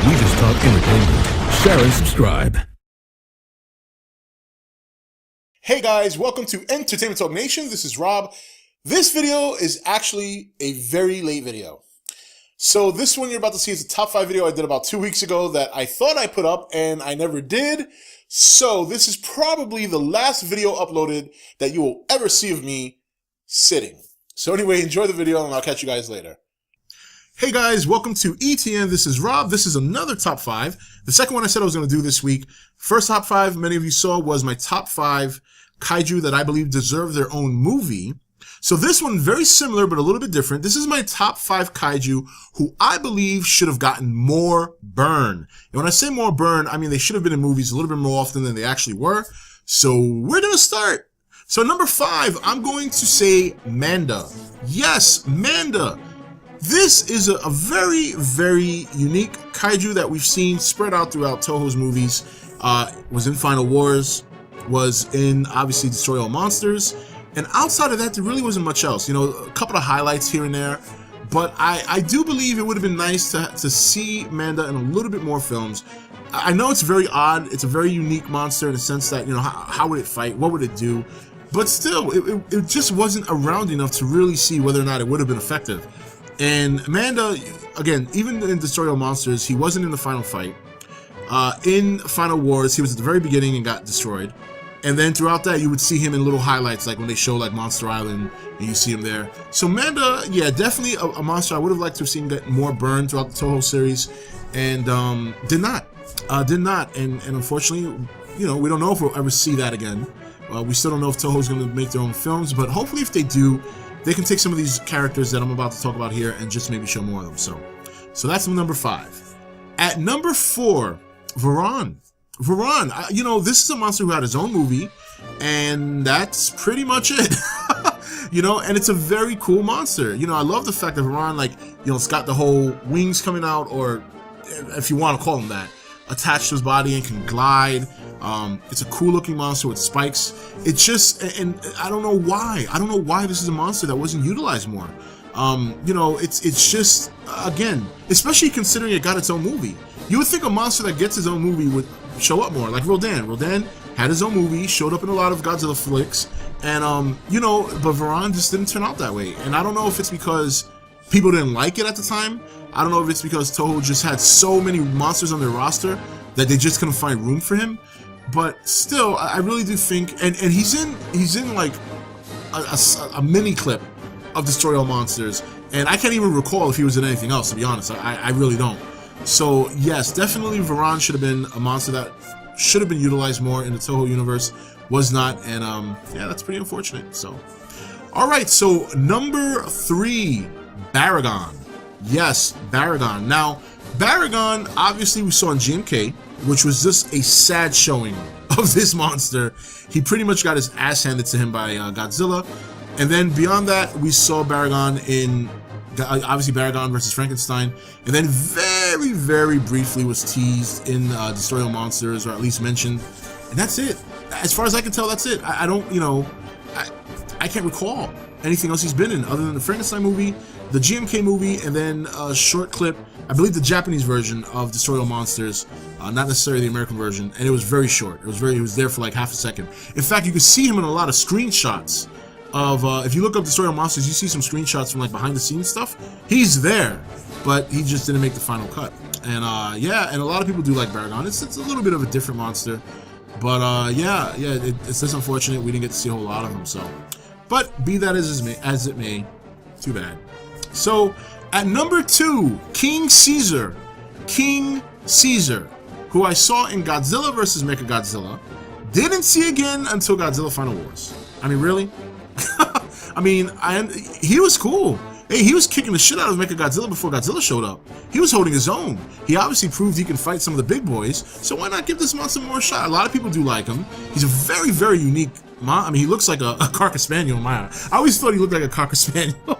We just talk entertainment. Share and subscribe. Hey guys, welcome to Entertainment Talk Nation. This is Rob. This video is actually a very late video. So this one you're about to see is a top 5 video I did about 2 weeks ago that I thought I put up and I never did. So this is probably the last video uploaded that you will ever see of me sitting. So anyway, enjoy the video and I'll catch you guys later. Hey guys, welcome to ETN. This is Rob. This is another top 5. The second one I said I was going to do this week. First top 5, many of you saw, was my top 5 kaiju that I believe deserve their own movie. So this one, very similar, but a little bit different. This is my top 5 kaiju who I believe should have gotten more burn. And when I say more burn, I mean they should have been in movies a little bit more often than they actually were. So we're going to start. So number 5, I'm going to say Manda. Yes, Manda. This is a very, very unique kaiju that we've seen spread out throughout Toho's movies. Was in Final Wars, was in, obviously, Destroy All Monsters. And outside of that, there really wasn't much else. You know, a couple of highlights here and there. But I do believe it would have been nice to see Manda in a little bit more films. I know it's very odd. It's a very unique monster in the sense that, you know, how would it fight? What would it do? But still, it just wasn't around enough to really see whether or not it would have been effective. And Manda, again, even in Destroy All Monsters, he wasn't in the final fight. In Final Wars, he was at the very beginning and got destroyed. And then throughout that, you would see him in little highlights, like when they show like Monster Island, and you see him there. So Manda, yeah, definitely a monster I would have liked to have seen get more burn throughout the Toho series, and did not. And unfortunately, you know, we don't know if we'll ever see that again. We still don't know if Toho's going to make their own films, but hopefully if they do, they can take some of these characters that I'm about to talk about here and just maybe show more of them. So that's number 5. At number 4, Varan. Varan, you know, this is a monster who had his own movie, and that's pretty much it. You know, and it's a very cool monster. You know, I love the fact that Varan, like, you know, it's got the whole wings coming out, or if you want to call them that, attached to his body and can glide. It's a cool looking monster with spikes. It's just, and I don't know why. I don't know why this is a monster that wasn't utilized more. You know, it's just, again, especially considering it got its own movie. You would think a monster that gets his own movie would show up more, like Rodan. Rodan had his own movie, showed up in a lot of Godzilla flicks, and you know, but Varan just didn't turn out that way. And I don't know if it's because people didn't like it at the time. I don't know if it's because Toho just had so many monsters on their roster that they just couldn't find room for him. But still, I really do think, and he's in like a mini clip of Destroy All Monsters, and I can't even recall if he was in anything else, to be honest. I really don't. So yes, definitely Varan should have been a monster that should have been utilized more in the Toho universe. Was not, and yeah, that's pretty unfortunate. So, all right, so number 3, Baragon. Yes, Baragon. Now, Baragon, obviously we saw in GMK, which was just a sad showing of this monster. He pretty much got his ass handed to him by Godzilla. And then beyond that, we saw Baragon in, obviously, Baragon versus Frankenstein. And then very, very briefly was teased in Destroy All Monsters, or at least mentioned. And that's it. As far as I can tell, that's it. I don't, you know, I can't recall anything else he's been in other than the Frankenstein movie, the GMK movie, and then a short clip, I believe the Japanese version of Destroy All Monsters, not necessarily the American version, and it was very short. He was there for like half a second. In fact, you could see him in a lot of screenshots of, if you look up Destroy All Monsters, you see some screenshots from like behind the scenes stuff. He's there, but he just didn't make the final cut. And yeah, and a lot of people do like Baragon. It's a little bit of a different monster, but yeah, it's just unfortunate we didn't get to see a whole lot of them. So, but be that as it may, too bad. So at number 2, King Caesar, who I saw in Godzilla vs. Mechagodzilla, didn't see again until Godzilla Final Wars. I mean, really? I mean, he was cool. Hey, he was kicking the shit out of Mechagodzilla before Godzilla showed up. He was holding his own. He obviously proved he can fight some of the big boys, so why not give this monster more shot? A lot of people do like him. He's a very, very unique I mean, he looks like a Cocker Spaniel in my eye. I always thought he looked like a Cocker Spaniel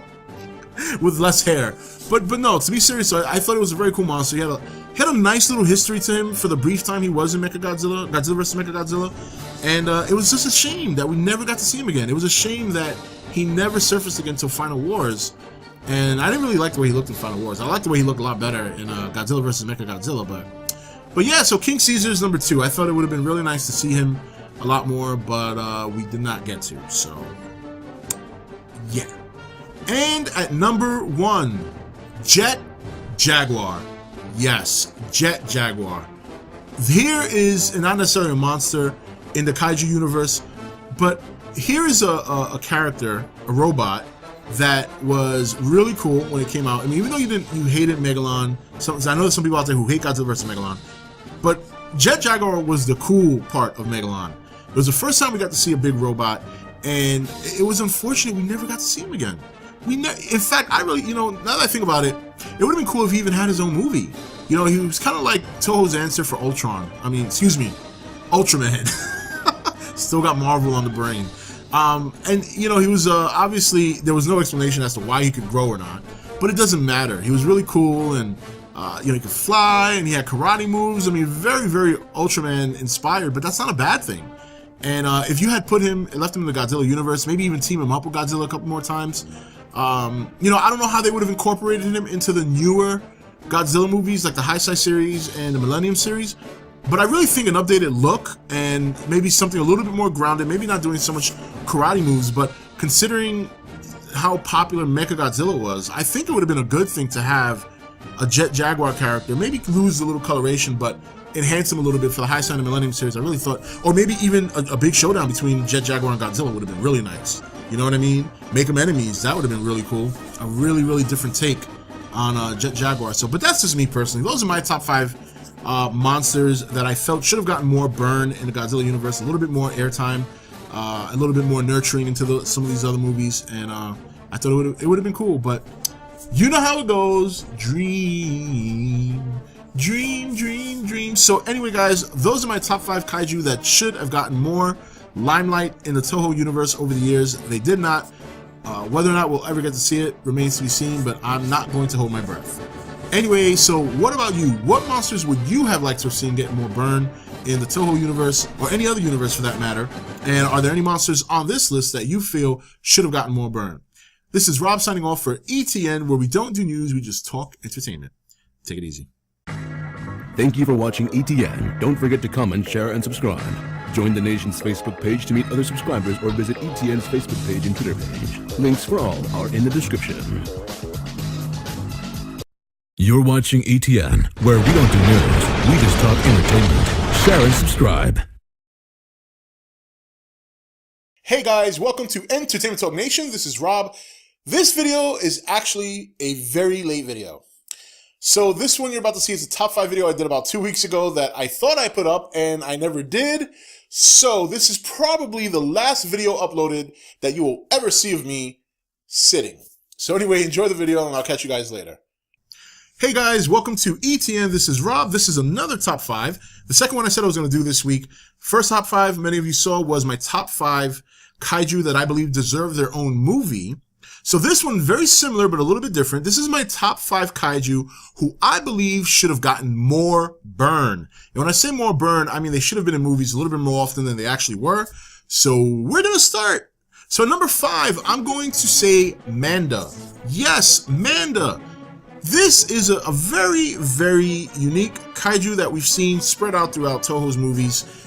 with less hair. But no, to be serious, I thought it was a very cool monster. He had a nice little history to him for the brief time he was in Godzilla vs. Mechagodzilla. And it was just a shame that we never got to see him again. It was a shame that he never surfaced again until Final Wars. And I didn't really like the way he looked in Final Wars. I liked the way he looked a lot better in Godzilla vs. Mechagodzilla, but yeah, so King Caesar's number 2. I thought it would have been really nice to see him a lot more, but we did not get to, so yeah. And at number 1, Jet Jaguar. Yes, Jet Jaguar. Here is not necessarily a monster in the Kaiju universe, but here is a character, a robot, that was really cool when it came out. I mean, even though you hated Megalon, I know there's some people out there who hate Godzilla vs. Megalon, but Jet Jaguar was the cool part of Megalon. It was the first time we got to see a big robot, and it was unfortunate we never got to see him again. In fact, I really, now that I think about it, it would have been cool if he even had his own movie. He was kind of like Toho's answer for Ultron. Ultraman. Still got Marvel on the brain. And he was obviously there was no explanation as to why he could grow or not, but it doesn't matter. He was really cool, and he could fly, and he had karate moves. I mean, very, very Ultraman inspired, but that's not a bad thing. And if you had left him in the Godzilla universe, maybe even team him up with Godzilla a couple more times, I don't know how they would have incorporated him into the newer Godzilla movies, like the Heisei series and the Millennium series. But I really think an updated look and maybe something a little bit more grounded, maybe not doing so much karate moves, but considering how popular Mechagodzilla was, I think it would have been a good thing to have a Jet Jaguar character, maybe lose a little coloration, but enhance him a little bit for the Heisei and the Millennium series. I really thought, or maybe even a big showdown between Jet Jaguar and Godzilla would have been really nice. You know what I mean? Make them enemies. That would have been really cool. A really, really different take on Jet Jaguar. But that's just me personally. Those are my top 5 monsters that I felt should have gotten more burn in the Godzilla universe, a little bit more airtime, a little bit more nurturing into some of these other movies, and I thought it would have been cool. But you know how it goes. Dream. So anyway, guys, those are my top 5 kaiju that should have gotten more limelight in the Toho universe over the years. They did not. Whether or not we'll ever get to see it remains to be seen, but I'm not going to hold my breath. Anyway, so what about you? What monsters would you have liked to have seen get more burn in the Toho universe, or any other universe for that matter? And are there any monsters on this list that you feel should have gotten more burn? This is Rob signing off for ETN, where we don't do news, we just talk entertainment. Take it easy. Thank you for watching ETN. Don't forget to comment, share, and subscribe. Join the nation's Facebook page to meet other subscribers, or visit ETN's Facebook page and Twitter page. Links for all are in the description. You're watching ETN, where we don't do news, we just talk entertainment. Share and subscribe. Hey guys, welcome to Entertainment Talk Nation. This is Rob. This video is actually a very late video. So this one you're about to see is a top 5 video I did about 2 weeks ago that I thought I put up and I never did. So this is probably the last video uploaded that you will ever see of me sitting. So anyway, enjoy the video and I'll catch you guys later. Hey guys, welcome to ETN. This is Rob. This is another top 5. The second one I said I was going to do this week. First top 5, many of you saw, was my top 5 kaiju that I believe deserve their own movie. So this one, very similar, but a little bit different. This is my top 5 kaiju who I believe should have gotten more burn. And when I say more burn, I mean they should have been in movies a little bit more often than they actually were. So we're going to start. So number 5, I'm going to say Manda. Yes, Manda. This is a very, very unique kaiju that we've seen spread out throughout Toho's movies.